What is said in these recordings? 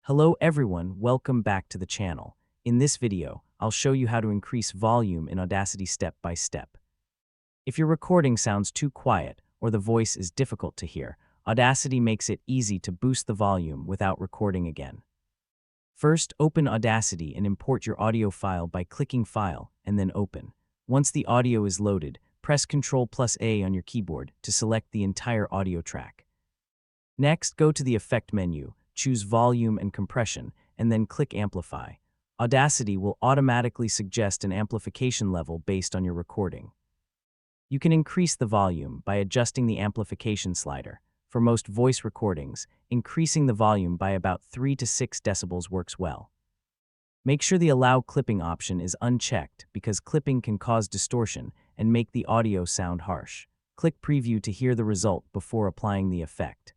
Hello everyone, welcome back to the channel. In this video, I'll show you how to increase volume in Audacity step by step. If your recording sounds too quiet or the voice is difficult to hear, Audacity makes it easy to boost the volume without recording again. First, open Audacity and import your audio file by clicking File and then Open. Once the audio is loaded, press Ctrl+A on your keyboard to select the entire audio track. Next, go to the Effect menu, choose Volume and Compression, and then click Amplify. Audacity will automatically suggest an amplification level based on your recording. You can increase the volume by adjusting the amplification slider. For most voice recordings, increasing the volume by about 3 to 6 decibels works well. Make sure the Allow Clipping option is unchecked because clipping can cause distortion and make the audio sound harsh. Click Preview to hear the result before applying the effect.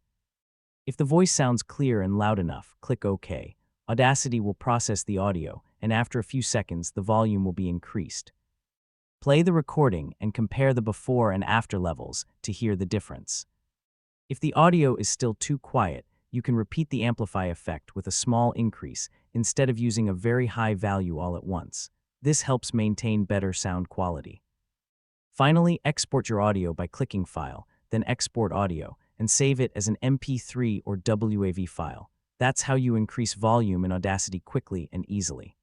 If the voice sounds clear and loud enough, click OK. Audacity will process the audio, and after a few seconds, the volume will be increased. Play the recording and compare the before and after levels to hear the difference. If the audio is still too quiet, you can repeat the amplify effect with a small increase instead of using a very high value all at once. This helps maintain better sound quality. Finally, export your audio by clicking File, then Export Audio, and save it as an MP3 or WAV file. That's how you increase volume in Audacity quickly and easily.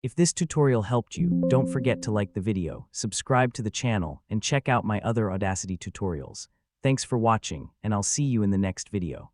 If this tutorial helped you, don't forget to like the video, subscribe to the channel, and check out my other Audacity tutorials. Thanks for watching, and I'll see you in the next video.